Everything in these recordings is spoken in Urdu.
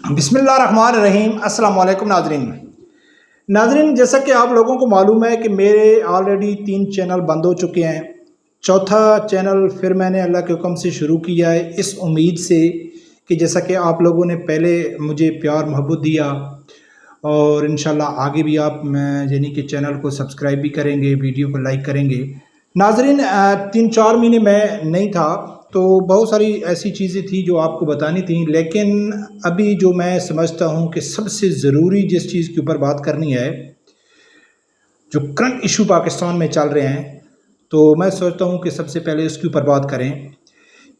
بسم اللہ الرحمن الرحیم۔ السلام علیکم ناظرین، جیسا کہ آپ لوگوں کو معلوم ہے کہ میرے آلریڈی 3 چینل بند ہو چکے ہیں۔ چوتھا چینل پھر میں نے اللہ کے حکم سے شروع کیا ہے، اس امید سے کہ جیسا کہ آپ لوگوں نے پہلے مجھے پیار محبت دیا اور انشاءاللہ آگے بھی آپ یعنی کہ چینل کو سبسکرائب بھی کریں گے، ویڈیو کو لائک کریں گے۔ ناظرین، 3-4 مہینے میں نہیں تھا تو بہت ساری ایسی چیزیں تھیں جو آپ کو بتانی تھیں، لیکن ابھی جو میں سمجھتا ہوں کہ سب سے ضروری جس چیز کے اوپر بات کرنی ہے، جو کرنٹ ایشو پاکستان میں چل رہے ہیں، تو میں سوچتا ہوں کہ سب سے پہلے اس کے اوپر بات کریں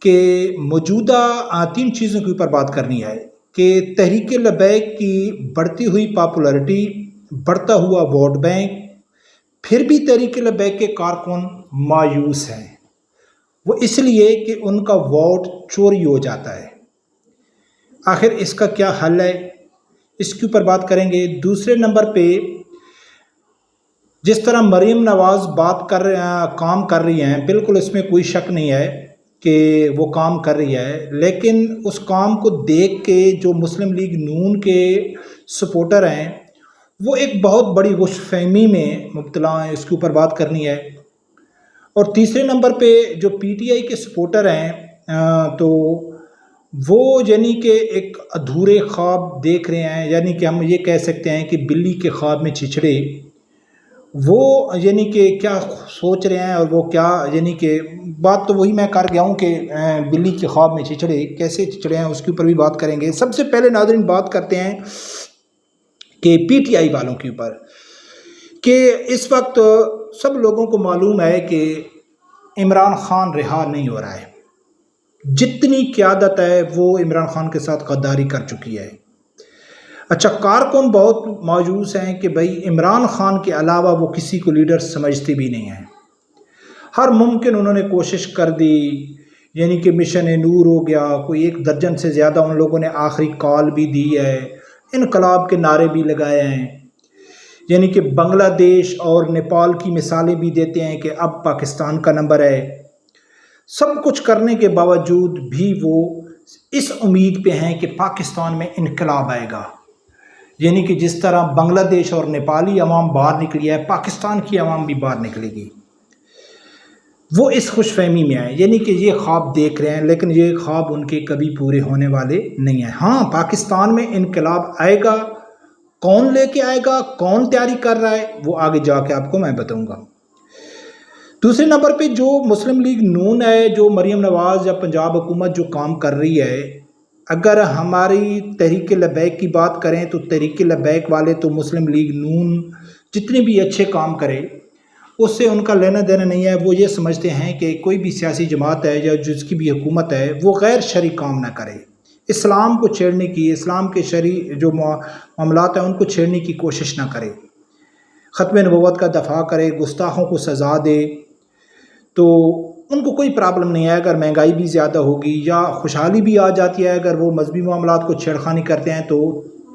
کہ موجودہ 3 چیزوں کے اوپر بات کرنی ہے کہ تحریک لبیک کی بڑھتی ہوئی پاپولرٹی، بڑھتا ہوا ووٹ بینک، پھر بھی تحریک لبیک کے کارکن مایوس ہیں، وہ اس لیے کہ ان کا ووٹ چوری ہو جاتا ہے۔ آخر اس کا کیا حل ہے، اس کے اوپر بات کریں گے۔ دوسرے نمبر پہ جس طرح مریم نواز کام کر رہی ہیں، بالکل اس میں کوئی شک نہیں ہے کہ وہ کام کر رہی ہے، لیکن اس کام کو دیکھ کے جو مسلم لیگ نون کے سپورٹر ہیں وہ ایک بہت بڑی غش فہمی میں مبتلا ہیں، اس کے اوپر بات کرنی ہے۔ اور تیسرے نمبر پہ جو پی ٹی آئی کے سپورٹر ہیں تو وہ یعنی کہ ایک ادھورے خواب دیکھ رہے ہیں، یعنی کہ ہم یہ کہہ سکتے ہیں کہ بلی کے خواب میں چھچڑے، وہ یعنی کہ کیا سوچ رہے ہیں اور وہ کیا یعنی کہ بات تو وہی میں کر گیا ہوں کہ بلی کے خواب میں چھچڑے کیسے چھچڑے ہیں، اس کے اوپر بھی بات کریں گے۔ سب سے پہلے ناظرین بات کرتے ہیں کہ پی ٹی آئی والوں کے اوپر، کہ اس وقت سب لوگوں کو معلوم ہے کہ عمران خان رہا نہیں ہو رہا ہے، جتنی قیادت ہے وہ عمران خان کے ساتھ غداری کر چکی ہے۔ اچھا، کارکن بہت مایوس ہیں کہ بھائی عمران خان کے علاوہ وہ کسی کو لیڈر سمجھتے بھی نہیں ہیں، ہر ممکن انہوں نے کوشش کر دی، یعنی کہ مشن نور ہو گیا، کوئی 1 درجن سے زیادہ ان لوگوں نے آخری کال بھی دی ہے، انقلاب کے نعرے بھی لگائے ہیں، یعنی کہ بنگلہ دیش اور نیپال کی مثالیں بھی دیتے ہیں کہ اب پاکستان کا نمبر ہے۔ سب کچھ کرنے کے باوجود بھی وہ اس امید پہ ہیں کہ پاکستان میں انقلاب آئے گا، یعنی کہ جس طرح بنگلہ دیش اور نیپالی عوام باہر نکلی ہے، پاکستان کی عوام بھی باہر نکلے گی۔ وہ اس خوش فہمی میں ہیں، یعنی کہ یہ خواب دیکھ رہے ہیں، لیکن یہ خواب ان کے کبھی پورے ہونے والے نہیں ہیں۔ ہاں، پاکستان میں انقلاب آئے گا، کون لے کے آئے گا، کون تیاری کر رہا ہے، وہ آگے جا کے آپ کو میں بتاؤں گا۔ دوسرے نمبر پہ جو مسلم لیگ نون ہے، جو مریم نواز یا پنجاب حکومت جو کام کر رہی ہے، اگر ہماری تحریک لبیک کی بات کریں تو تحریک لبیک والے تو مسلم لیگ نون جتنے بھی اچھے کام کرے اس سے ان کا لینا دینا نہیں ہے۔ وہ یہ سمجھتے ہیں کہ کوئی بھی سیاسی جماعت ہے یا جس کی بھی حکومت ہے وہ غیر شرعی کام نہ کرے، اسلام کو چھیڑنے کی، اسلام کے شرعی جو معاملات ہیں ان کو چھیڑنے کی کوشش نہ کرے، ختم نبوت کا دفاع کرے، گستاخوں کو سزا دے، تو ان کو کوئی پرابلم نہیں ہے۔ اگر مہنگائی بھی زیادہ ہوگی یا خوشحالی بھی آ جاتی ہے، اگر وہ مذہبی معاملات کو چھیڑخانی کرتے ہیں، تو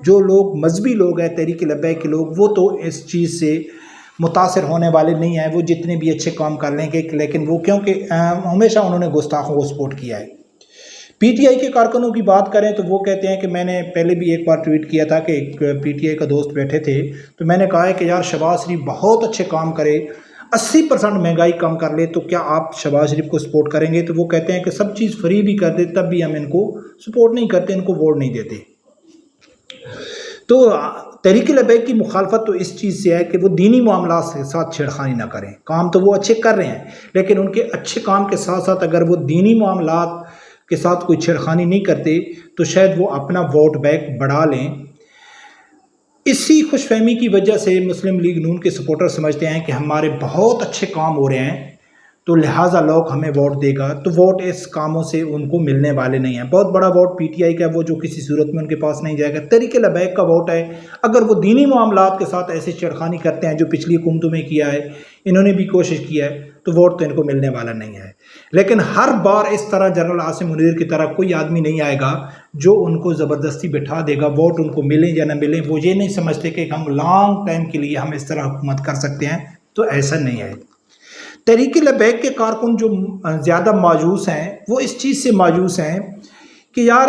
جو لوگ مذہبی لوگ ہیں تحریک لبیک کے لوگ، وہ تو اس چیز سے متاثر ہونے والے نہیں ہیں، وہ جتنے بھی اچھے کام کر لیں گے، لیکن وہ کیونکہ ہمیشہ انہوں نے گستاخوں کو سپورٹ کیا ہے۔ پی ٹی آئی کے کارکنوں کی بات کریں تو وہ کہتے ہیں کہ میں نے پہلے بھی ایک بار ٹویٹ کیا تھا کہ ایک پی ٹی آئی کا دوست بیٹھے تھے تو میں نے کہا ہے کہ یار شہباز شریف بہت اچھے کام کرے، 80% مہنگائی کم کر لے، تو کیا آپ شہباز شریف کو سپورٹ کریں گے؟ تو وہ کہتے ہیں کہ سب چیز فری بھی کر دے تب بھی ہم ان کو سپورٹ نہیں کرتے، ان کو ووٹ نہیں دیتے۔ تو تحریک لبیک کی مخالفت تو اس چیز سے ہے کہ وہ دینی معاملات کے ساتھ چھیڑخانی نہ کریں۔ کام تو وہ اچھے کر رہے ہیں، لیکن ان کے اچھے کام کے ساتھ ساتھ اگر وہ دینی معاملات کے ساتھ کوئی چھیڑخانی نہیں کرتے تو شاید وہ اپنا ووٹ بینک بڑھا لیں۔ اسی خوش فہمی کی وجہ سے مسلم لیگ نون کے سپورٹر سمجھتے ہیں کہ ہمارے بہت اچھے کام ہو رہے ہیں تو لہٰذا لوگ ہمیں ووٹ دے گا، تو ووٹ اس کاموں سے ان کو ملنے والے نہیں ہیں۔ بہت بڑا ووٹ پی ٹی آئی کا ہے، وہ جو کسی صورت میں ان کے پاس نہیں جائے گا۔ تحریک لبیک کا ووٹ ہے، اگر وہ دینی معاملات کے ساتھ ایسے چھیڑخانی کرتے ہیں جو پچھلی حکومتوں میں کیا ہے، انہوں نے بھی کوشش کی ہے، تو ووٹ تو ان کو ملنے والا نہیں ہے۔ لیکن ہر بار اس طرح جنرل عاصم منیر کی طرح کوئی آدمی نہیں آئے گا جو ان کو زبردستی بٹھا دے گا، ووٹ ان کو ملیں یا نہ ملیں۔ وہ یہ نہیں سمجھتے کہ ہم لانگ ٹائم کے لیے ہم اس طرح حکومت کر سکتے ہیں، تو ایسا نہیں ہے۔ تحریک لبیک کے کارکن جو زیادہ مایوس ہیں وہ اس چیز سے مایوس ہیں کہ یار